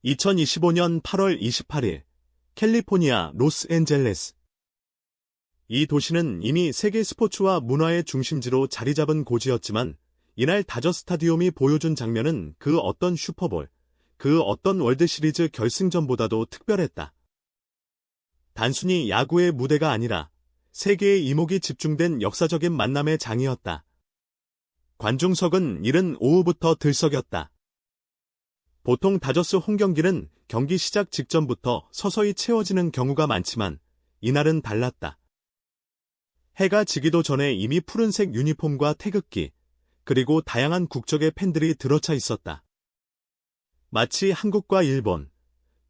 2025년 8월 28일, 캘리포니아 로스앤젤레스. 이 도시는 이미 세계 스포츠와 문화의 중심지로 자리 잡은 고지였지만 이날 다저 스타디움이 보여준 장면은 그 어떤 슈퍼볼, 그 어떤 월드시리즈 결승전보다도 특별했다. 단순히 야구의 무대가 아니라 세계의 이목이 집중된 역사적인 만남의 장이었다. 관중석은 이른 오후부터 들썩였다. 보통 다저스 홈경기는 경기 시작 직전부터 서서히 채워지는 경우가 많지만 이날은 달랐다. 해가 지기도 전에 이미 푸른색 유니폼과 태극기, 그리고 다양한 국적의 팬들이 들어차 있었다. 마치 한국과 일본,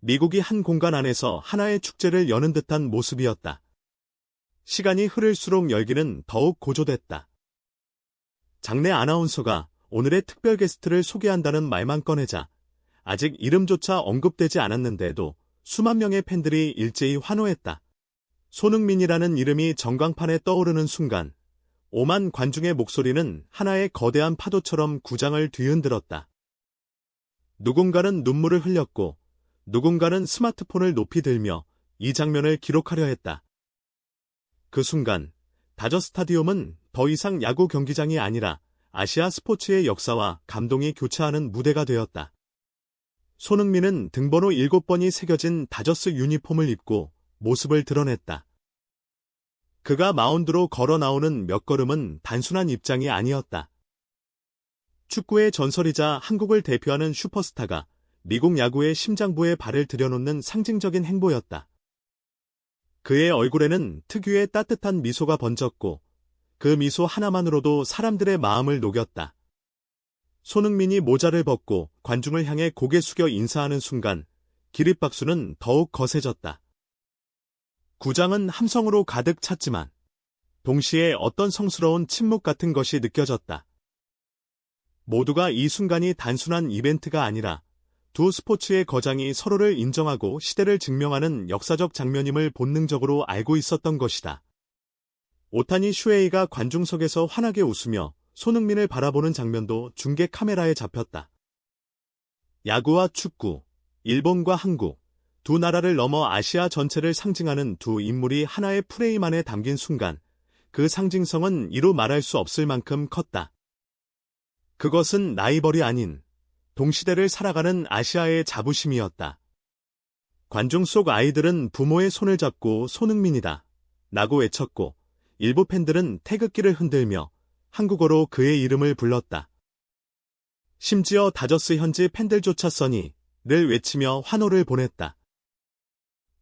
미국이 한 공간 안에서 하나의 축제를 여는 듯한 모습이었다. 시간이 흐를수록 열기는 더욱 고조됐다. 장내 아나운서가 오늘의 특별 게스트를 소개한다는 말만 꺼내자 아직 이름조차 언급되지 않았는데도 수만 명의 팬들이 일제히 환호했다. 손흥민이라는 이름이 전광판에 떠오르는 순간 5만 관중의 목소리는 하나의 거대한 파도처럼 구장을 뒤흔들었다. 누군가는 눈물을 흘렸고 누군가는 스마트폰을 높이 들며 이 장면을 기록하려 했다. 그 순간 다저 스타디움은 더 이상 야구 경기장이 아니라 아시아 스포츠의 역사와 감동이 교차하는 무대가 되었다. 손흥민은 등번호 7번이 새겨진 다저스 유니폼을 입고 모습을 드러냈다. 그가 마운드로 걸어 나오는 몇 걸음은 단순한 입장이 아니었다. 축구의 전설이자 한국을 대표하는 슈퍼스타가 미국 야구의 심장부에 발을 들여놓는 상징적인 행보였다. 그의 얼굴에는 특유의 따뜻한 미소가 번졌고 그 미소 하나만으로도 사람들의 마음을 녹였다. 손흥민이 모자를 벗고 관중을 향해 고개 숙여 인사하는 순간 기립박수는 더욱 거세졌다. 구장은 함성으로 가득 찼지만 동시에 어떤 성스러운 침묵 같은 것이 느껴졌다. 모두가 이 순간이 단순한 이벤트가 아니라 두 스포츠의 거장이 서로를 인정하고 시대를 증명하는 역사적 장면임을 본능적으로 알고 있었던 것이다. 오타니 슈에이가 관중석에서 환하게 웃으며 손흥민을 바라보는 장면도 중계 카메라에 잡혔다. 야구와 축구, 일본과 한국, 두 나라를 넘어 아시아 전체를 상징하는 두 인물이 하나의 프레임 안에 담긴 순간 그 상징성은 이루 말할 수 없을 만큼 컸다. 그것은 라이벌이 아닌 동시대를 살아가는 아시아의 자부심이었다. 관중 속 아이들은 부모의 손을 잡고 손흥민이다 라고 외쳤고 일부 팬들은 태극기를 흔들며 한국어로 그의 이름을 불렀다. 심지어 다저스 현지 팬들조차 써니를 외치며 환호를 보냈다.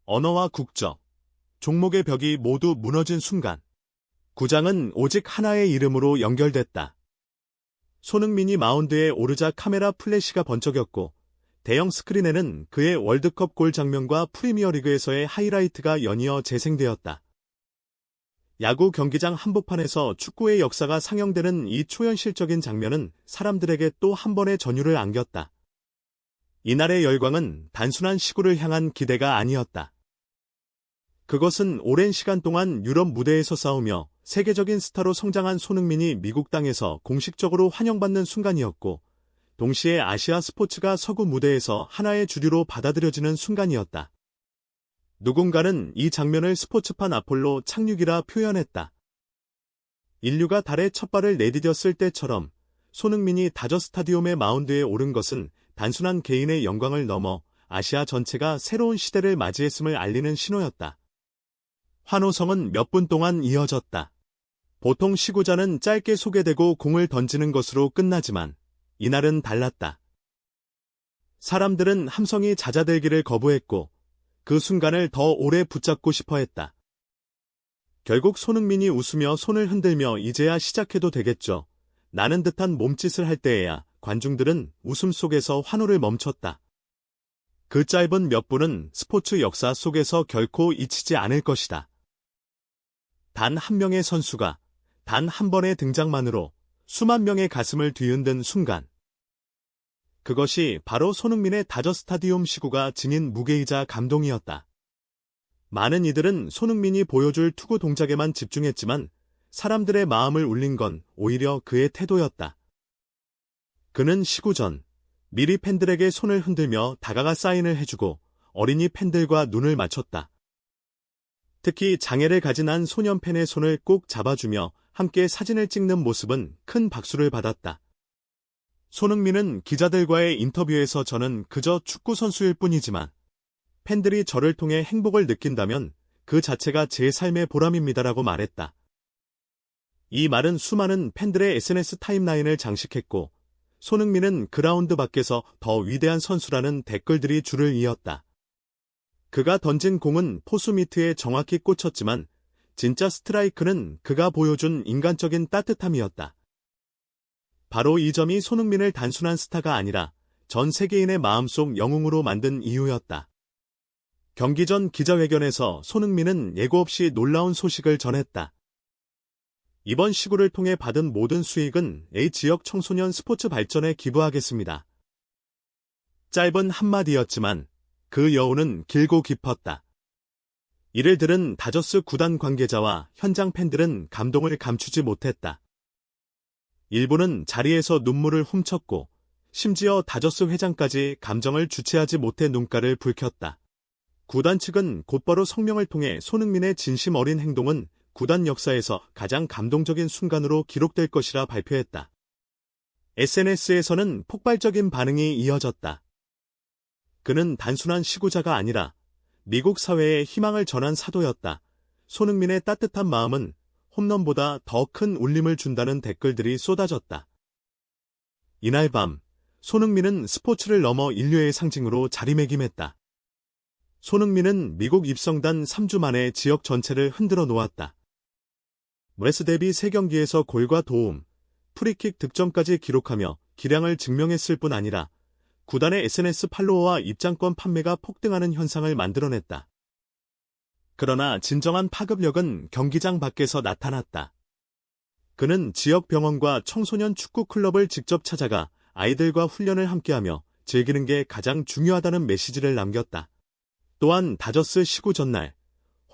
언어와 국적, 종목의 벽이 모두 무너진 순간 구장은 오직 하나의 이름으로 연결됐다. 손흥민이 마운드에 오르자 카메라 플래시가 번쩍였고 대형 스크린에는 그의 월드컵 골 장면과 프리미어리그에서의 하이라이트가 연이어 재생되었다. 야구 경기장 한복판에서 축구의 역사가 상영되는 이 초현실적인 장면은 사람들에게 또 한 번의 전율을 안겼다. 이날의 열광은 단순한 시구를 향한 기대가 아니었다. 그것은 오랜 시간 동안 유럽 무대에서 싸우며 세계적인 스타로 성장한 손흥민이 미국 땅에서 공식적으로 환영받는 순간이었고, 동시에 아시아 스포츠가 서구 무대에서 하나의 주류로 받아들여지는 순간이었다. 누군가는 이 장면을 스포츠판 아폴로 착륙이라 표현했다. 인류가 달에 첫 발을 내디뎠을 때처럼 손흥민이 다저 스타디움의 마운드에 오른 것은 단순한 개인의 영광을 넘어 아시아 전체가 새로운 시대를 맞이했음을 알리는 신호였다. 환호성은 몇 분 동안 이어졌다. 보통 시구자는 짧게 소개되고 공을 던지는 것으로 끝나지만 이날은 달랐다. 사람들은 함성이 잦아들기를 거부했고 그 순간을 더 오래 붙잡고 싶어 했다. 결국 손흥민이 웃으며 손을 흔들며 이제야 시작해도 되겠죠. 나는 듯한 몸짓을 할 때에야 관중들은 웃음 속에서 환호를 멈췄다. 그 짧은 몇 분은 스포츠 역사 속에서 결코 잊히지 않을 것이다. 단 한 명의 선수가 단 한 번의 등장만으로 수만 명의 가슴을 뒤흔든 순간. 그것이 바로 손흥민의 다저 스타디움 시구가 지닌 무게이자 감동이었다. 많은 이들은 손흥민이 보여줄 투구 동작에만 집중했지만 사람들의 마음을 울린 건 오히려 그의 태도였다. 그는 시구 전 미리 팬들에게 손을 흔들며 다가가 사인을 해주고 어린이 팬들과 눈을 맞췄다. 특히 장애를 가진 한 소년 팬의 손을 꼭 잡아주며 함께 사진을 찍는 모습은 큰 박수를 받았다. 손흥민은 기자들과의 인터뷰에서 저는 그저 축구 선수일 뿐이지만 팬들이 저를 통해 행복을 느낀다면 그 자체가 제 삶의 보람입니다라고 말했다. 이 말은 수많은 팬들의 SNS 타임라인을 장식했고 손흥민은 그라운드 밖에서 더 위대한 선수라는 댓글들이 줄을 이었다. 그가 던진 공은 포수 미트에 정확히 꽂혔지만 진짜 스트라이크는 그가 보여준 인간적인 따뜻함이었다. 바로 이 점이 손흥민을 단순한 스타가 아니라 전 세계인의 마음속 영웅으로 만든 이유였다. 경기 전 기자회견에서 손흥민은 예고 없이 놀라운 소식을 전했다. 이번 시구를 통해 받은 모든 수익은 A지역 청소년 스포츠 발전에 기부하겠습니다. 짧은 한마디였지만 그 여운은 길고 깊었다. 이를 들은 다저스 구단 관계자와 현장 팬들은 감동을 감추지 못했다. 일부는 자리에서 눈물을 훔쳤고 심지어 다저스 회장까지 감정을 주체하지 못해 눈가를 붉혔다. 구단 측은 곧바로 성명을 통해 손흥민의 진심 어린 행동은 구단 역사에서 가장 감동적인 순간으로 기록될 것이라 발표했다. SNS에서는 폭발적인 반응이 이어졌다. 그는 단순한 시구자가 아니라 미국 사회에 희망을 전한 사도였다. 손흥민의 따뜻한 마음은 홈런보다 더 큰 울림을 준다는 댓글들이 쏟아졌다. 이날 밤, 손흥민은 스포츠를 넘어 인류의 상징으로 자리매김했다. 손흥민은 미국 입성단 3주 만에 지역 전체를 흔들어 놓았다. 웨스 데뷔 3경기에서 골과 도움, 프리킥 득점까지 기록하며 기량을 증명했을 뿐 아니라 구단의 SNS 팔로워와 입장권 판매가 폭등하는 현상을 만들어냈다. 그러나 진정한 파급력은 경기장 밖에서 나타났다. 그는 지역 병원과 청소년 축구 클럽을 직접 찾아가 아이들과 훈련을 함께하며 즐기는 게 가장 중요하다는 메시지를 남겼다. 또한 다저스 시구 전날,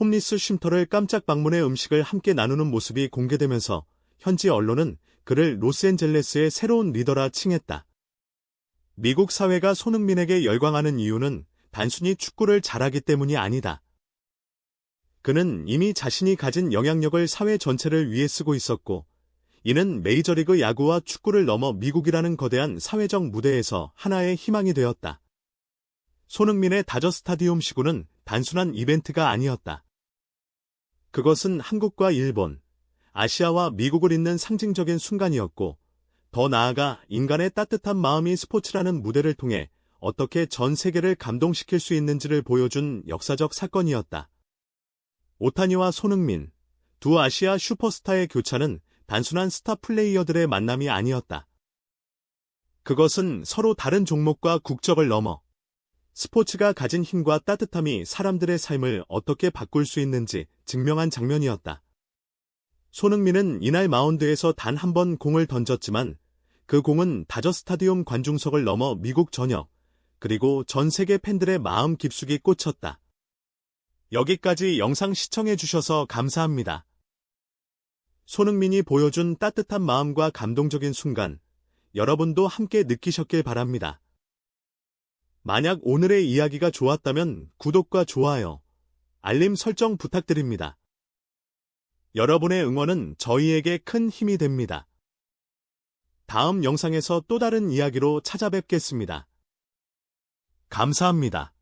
홈리스 쉼터를 깜짝 방문해 음식을 함께 나누는 모습이 공개되면서 현지 언론은 그를 로스앤젤레스의 새로운 리더라 칭했다. 미국 사회가 손흥민에게 열광하는 이유는 단순히 축구를 잘하기 때문이 아니다. 그는 이미 자신이 가진 영향력을 사회 전체를 위해 쓰고 있었고, 이는 메이저리그 야구와 축구를 넘어 미국이라는 거대한 사회적 무대에서 하나의 희망이 되었다. 손흥민의 다저 스타디움 시구는 단순한 이벤트가 아니었다. 그것은 한국과 일본, 아시아와 미국을 잇는 상징적인 순간이었고, 더 나아가 인간의 따뜻한 마음이 스포츠라는 무대를 통해 어떻게 전 세계를 감동시킬 수 있는지를 보여준 역사적 사건이었다. 오타니와 손흥민, 두 아시아 슈퍼스타의 교차는 단순한 스타 플레이어들의 만남이 아니었다. 그것은 서로 다른 종목과 국적을 넘어 스포츠가 가진 힘과 따뜻함이 사람들의 삶을 어떻게 바꿀 수 있는지 증명한 장면이었다. 손흥민은 이날 마운드에서 단 한 번 공을 던졌지만 그 공은 다저 스타디움 관중석을 넘어 미국 전역, 그리고 전 세계 팬들의 마음 깊숙이 꽂혔다. 여기까지 영상 시청해주셔서 감사합니다. 손흥민이 보여준 따뜻한 마음과 감동적인 순간, 여러분도 함께 느끼셨길 바랍니다. 만약 오늘의 이야기가 좋았다면 구독과 좋아요, 알림 설정 부탁드립니다. 여러분의 응원은 저희에게 큰 힘이 됩니다. 다음 영상에서 또 다른 이야기로 찾아뵙겠습니다. 감사합니다.